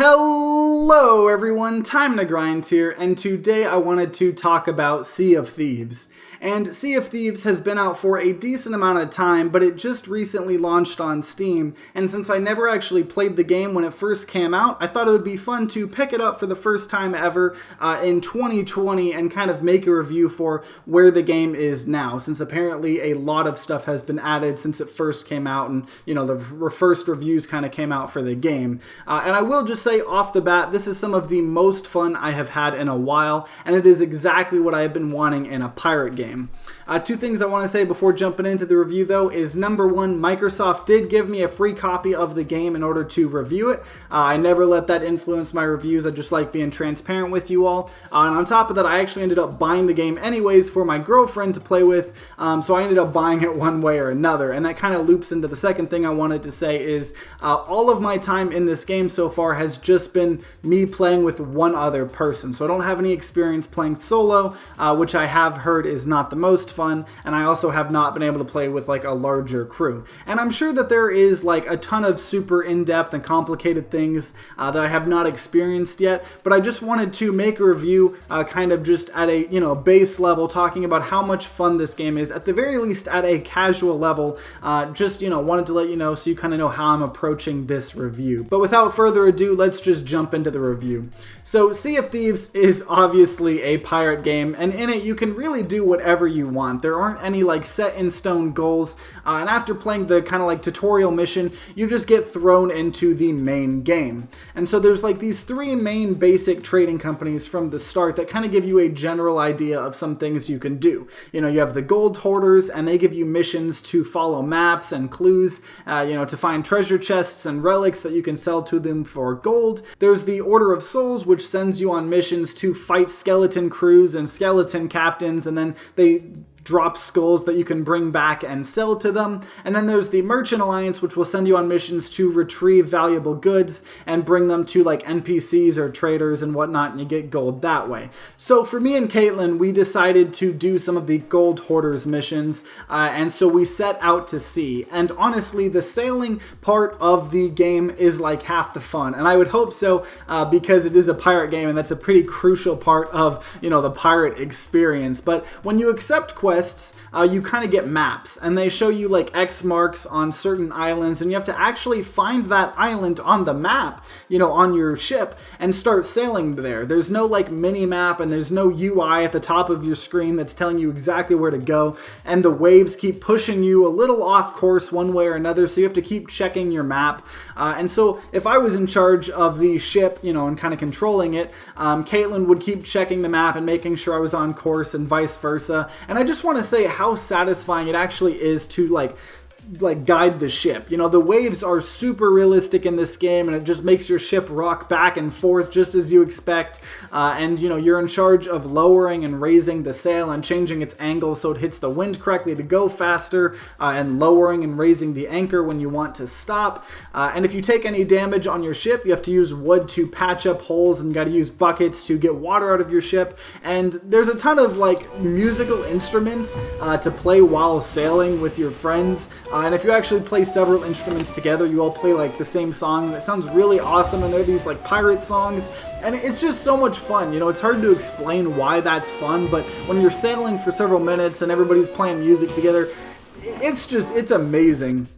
Hello everyone, Time to Grind here, and today I wanted to talk about Sea of Thieves. And Sea of Thieves has been out for a decent amount of time, but it just recently launched on Steam, and since I never actually played the game when it first came out, I thought it would be fun to pick it up for the first time ever in 2020 and kind of make a review for where the game is now, since apparently a lot of stuff has been added since it first came out, and the first reviews kind of came out for the game. And I will just say off the bat, this is some of the most fun I have had in a while, and it is exactly what I have been wanting in a pirate game. Two things I want to say before jumping into the review though is number one, Microsoft did give me a free copy of the game in order to review it. I never let that influence my reviews. I just like being transparent with you all. And on top of that, I actually ended up buying the game anyways for my girlfriend to play with. So I ended up buying it one way or another. And that kind of loops into the second thing I wanted to say is all of my time in this game so far has just been me playing with one other person. So I don't have any experience playing solo, which I have heard is not the most fun, and I also have not been able to play with like a larger crew. And I'm sure that there is like a ton of super in-depth and complicated things that I have not experienced yet, but I just wanted to make a review kind of just at a base level, talking about how much fun this game is, at the very least at a casual level. Just wanted to let you know so you kind of know how I'm approaching this review. But without further ado, let's just jump into the review. So Sea of Thieves is obviously a pirate game, and in it you can really do whatever you want. There aren't any like set in stone goals, and after playing the kind of like tutorial mission, you just get thrown into the main game. And so there's like these three main basic trading companies from the start that kind of give you a general idea of some things you can do. You have the gold hoarders, and they give you missions to follow maps and clues, to find treasure chests and relics that you can sell to them for gold. There's the Order of Souls, which sends you on missions to fight skeleton crews and skeleton captains, and then they drop skulls that you can bring back and sell to them. And then there's the Merchant Alliance, which will send you on missions to retrieve valuable goods and bring them to like NPCs or traders and whatnot, and you get gold that way. So for me and Caitlin, we decided to do some of the gold hoarders missions, and so we set out to sea. And honestly, the sailing part of the game is like half the fun, and I would hope so, because it is a pirate game, and that's a pretty crucial part of the pirate experience. But when you accept quests, you kind of get maps, and they show you like X marks on certain islands, and you have to actually find that island on the map, on your ship, and start sailing there. There's no like mini map, and there's no UI at the top of your screen that's telling you exactly where to go, and the waves keep pushing you a little off course one way or another, so you have to keep checking your map. And so if I was in charge of the ship, and kind of controlling it, Caitlin would keep checking the map and making sure I was on course, and vice versa. And I just want to say how satisfying it actually is to like guide the ship. The waves are super realistic in this game, and it just makes your ship rock back and forth just as you expect. And you're in charge of lowering and raising the sail and changing its angle so it hits the wind correctly to go faster, and lowering and raising the anchor when you want to stop. And if you take any damage on your ship, you have to use wood to patch up holes, and got to use buckets to get water out of your ship. And there's a ton of like musical instruments to play while sailing with your friends. And if you actually play several instruments together, you all play like the same song, and it sounds really awesome, and they're these like pirate songs, and it's just so much fun. It's hard to explain why that's fun, but when you're sailing for several minutes and everybody's playing music together, it's amazing.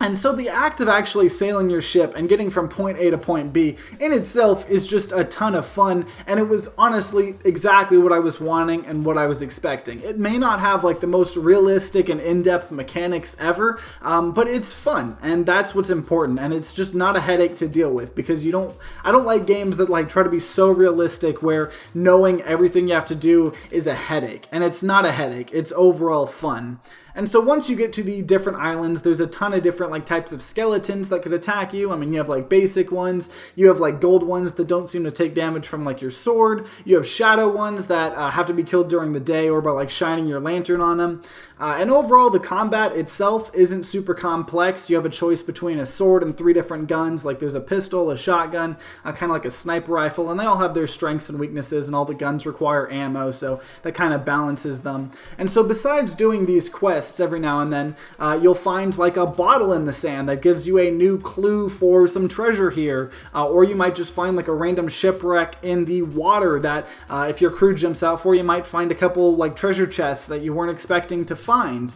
And so the act of actually sailing your ship and getting from point A to point B in itself is just a ton of fun, and it was honestly exactly what I was wanting and what I was expecting. It may not have like the most realistic and in-depth mechanics ever, but it's fun, and that's what's important, and it's just not a headache to deal with, because I don't like games that like try to be so realistic where knowing everything you have to do is a headache, and it's not a headache, it's overall fun. And so once you get to the different islands, there's a ton of different like types of skeletons that could attack you. I mean, you have like basic ones, you have like gold ones that don't seem to take damage from like your sword, you have shadow ones that have to be killed during the day or by like shining your lantern on them. And overall, the combat itself isn't super complex. You have a choice between a sword and 3 different guns. Like there's a pistol, a shotgun, kind of like a sniper rifle, and they all have their strengths and weaknesses, and all the guns require ammo, so that kind of balances them. And so besides doing these quests, quests every now and then, you'll find like a bottle in the sand that gives you a new clue for some treasure here. Or you might just find like a random shipwreck in the water that if your crew jumps out for, you might find a couple like treasure chests that you weren't expecting to find.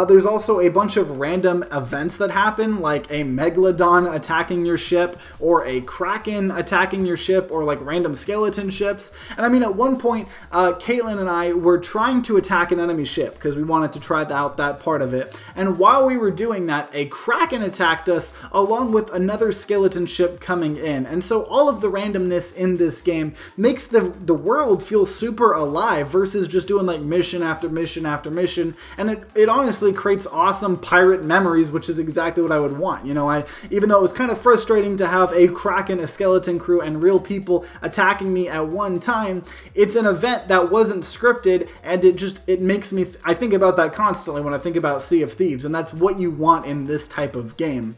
There's also a bunch of random events that happen, like a megalodon attacking your ship, or a kraken attacking your ship, or like random skeleton ships. And I mean, at one point, Caitlin and I were trying to attack an enemy ship because we wanted to try out that part of it. And while we were doing that, a kraken attacked us along with another skeleton ship coming in. And so all of the randomness in this game makes the world feel super alive versus just doing like mission after mission after mission. And it honestly creates awesome pirate memories, which is exactly what I would want. You know, even though it was kind of frustrating to have a kraken, a skeleton crew, and real people attacking me at one time, it's an event that wasn't scripted, and it makes me I think about that constantly when I think about Sea of Thieves, and that's what you want in this type of game.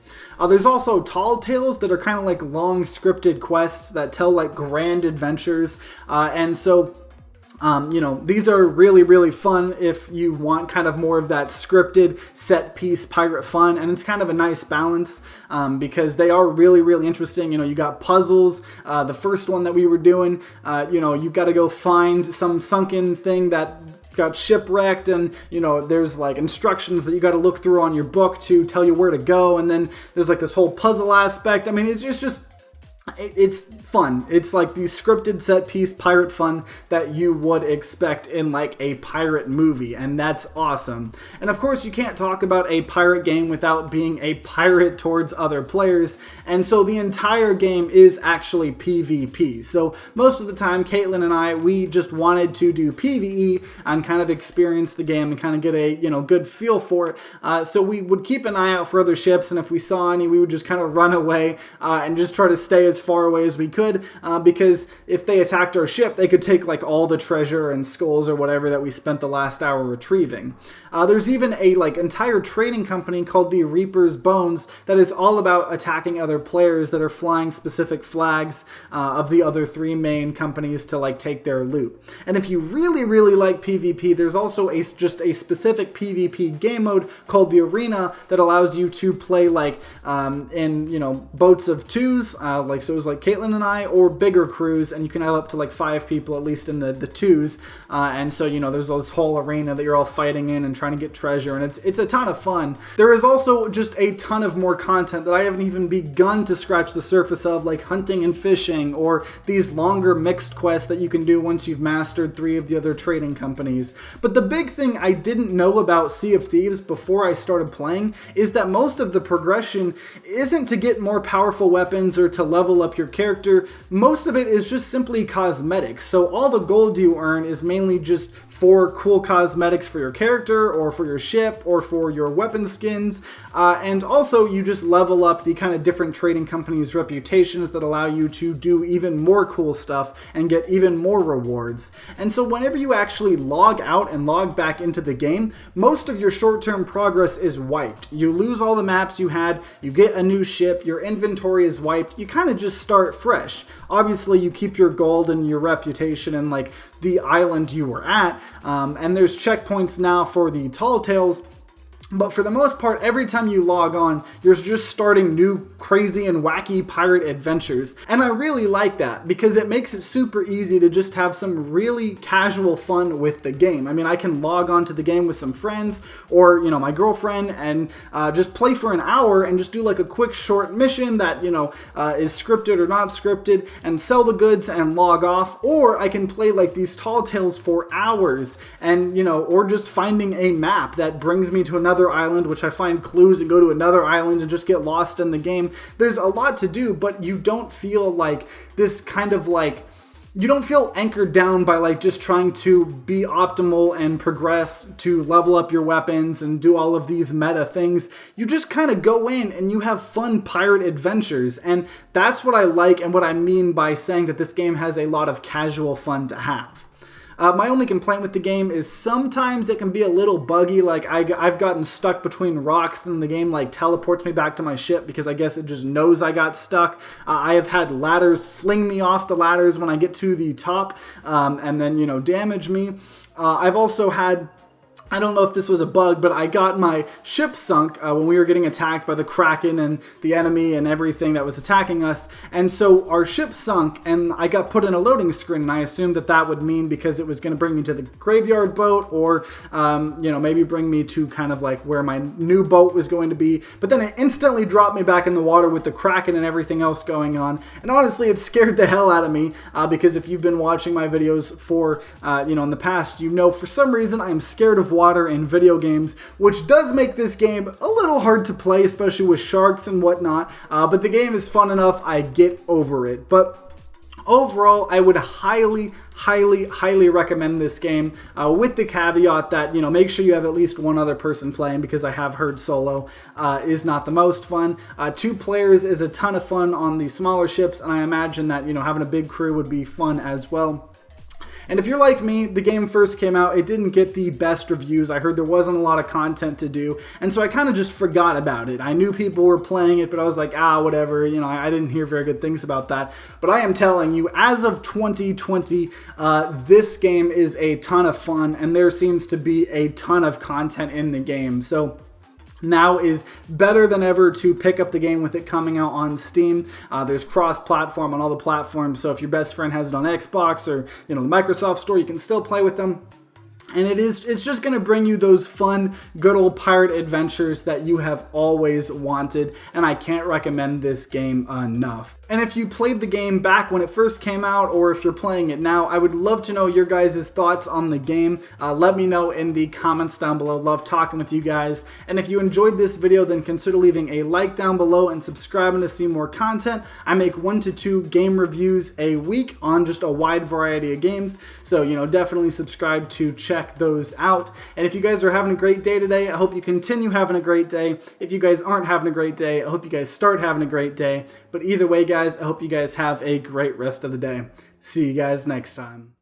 There's also tall tales that are kind of like long scripted quests that tell like grand adventures, and so you know, these are really, really fun if you want kind of more of that scripted set piece pirate fun, and it's kind of a nice balance because they are really, really interesting. You know, you got puzzles. The first one that we were doing, you know, you got to go find some sunken thing that got shipwrecked, and you know, there's like instructions that you got to look through on your book to tell you where to go, and then there's like this whole puzzle aspect. I mean, it's just it's fun. It's like the scripted set piece pirate fun that you would expect in like a pirate movie, and that's awesome. And of course, you can't talk about a pirate game without being a pirate towards other players, and so the entire game is actually PvP. So most of the time, Caitlin and I, we just wanted to do PvE and kind of experience the game and kind of get a, you know, good feel for it. So we would keep an eye out for other ships, and if we saw any, we would just kind of run away and just try to stay as far away as we could, because if they attacked our ship, they could take like all the treasure and skulls or whatever that we spent the last hour retrieving. There's even a like entire trading company called the Reaper's Bones that is all about attacking other players that are flying specific flags of the other three main companies to like take their loot. And if you really, really like PvP, there's also just a specific PvP game mode called the Arena that allows you to play like in, you know, boats of twos, like so it was like Caitlin and I, or bigger crews, and you can have up to like 5 people at least in the twos, and so, you know, there's this whole arena that you're all fighting in and trying to get treasure, and it's a ton of fun. There is also just a ton of more content that I haven't even begun to scratch the surface of, like hunting and fishing, or these longer mixed quests that you can do once you've mastered 3 of the other trading companies. But the big thing I didn't know about Sea of Thieves before I started playing is that most of the progression isn't to get more powerful weapons or to level up your character. Most of it is just simply cosmetics. So all the gold you earn is mainly just for cool cosmetics for your character, or for your ship, or for your weapon skins, and also you just level up the kind of different trading companies' reputations that allow you to do even more cool stuff and get even more rewards. And so whenever you actually log out and log back into the game, most of your short-term progress is wiped. You lose all the maps you had, you get a new ship, your inventory is wiped, you kind of just start fresh. Obviously, you keep your gold and your reputation and like the island you were at, and there's checkpoints now for the tall tales. But for the most part, every time you log on, you're just starting new crazy and wacky pirate adventures. And I really like that because it makes it super easy to just have some really casual fun with the game. I mean, I can log on to the game with some friends or, you know, my girlfriend and just play for an hour and just do like a quick short mission that, you know, is scripted or not scripted and sell the goods and log off. Or I can play like these tall tales for hours and, you know, or just finding a map that brings me to another island, which I find clues and go to another island and just get lost in the game. There's a lot to do, but you don't feel like this kind of like, you don't feel anchored down by like just trying to be optimal and progress to level up your weapons and do all of these meta things. You just kind of go in and you have fun pirate adventures, and that's what I like and what I mean by saying that this game has a lot of casual fun to have. My only complaint with the game is sometimes it can be a little buggy. Like I've gotten stuck between rocks, and the game like teleports me back to my ship because I guess it just knows I got stuck. I have had ladders fling me off the ladders when I get to the top and then, you know, damage me. I've also had I don't know if this was a bug, but I got my ship sunk when we were getting attacked by the Kraken and the enemy and everything that was attacking us. And so our ship sunk, and I got put in a loading screen, and I assumed that that would mean because it was going to bring me to the graveyard boat, or maybe bring me to kind of like where my new boat was going to be. But then it instantly dropped me back in the water with the Kraken and everything else going on. And honestly, it scared the hell out of me because if you've been watching my videos for in the past, for some reason I'm scared of water in video games, which does make this game a little hard to play, especially with sharks and whatnot, but the game is fun enough, I get over it. But overall, I would highly recommend this game with the caveat that, make sure you have at least one other person playing, because I have heard solo is not the most fun. 2 players is a ton of fun on the smaller ships, and I imagine that, having a big crew would be fun as well. And if you're like me, the game first came out, it didn't get the best reviews. I heard there wasn't a lot of content to do, and so I kind of just forgot about it. I knew people were playing it, but I was like, whatever, I didn't hear very good things about that. But I am telling you, as of 2020, this game is a ton of fun, and there seems to be a ton of content in the game. So now is better than ever to pick up the game with it coming out on Steam. There's cross-platform on all the platforms, so if your best friend has it on Xbox or the Microsoft Store, you can still play with them. And it's just going to bring you those fun, good old pirate adventures that you have always wanted, and I can't recommend this game enough. And if you played the game back when it first came out, or if you're playing it now, I would love to know your guys' thoughts on the game. Let me know in the comments down below. Love talking with you guys. And if you enjoyed this video, then consider leaving a like down below and subscribing to see more content. I make 1 to 2 game reviews a week on just a wide variety of games, so definitely subscribe to check those out. And if you guys are having a great day today, I hope you continue having a great day. If you guys aren't having a great day, I hope you guys start having a great day. But either way, guys, I hope you guys have a great rest of the day. See you guys next time.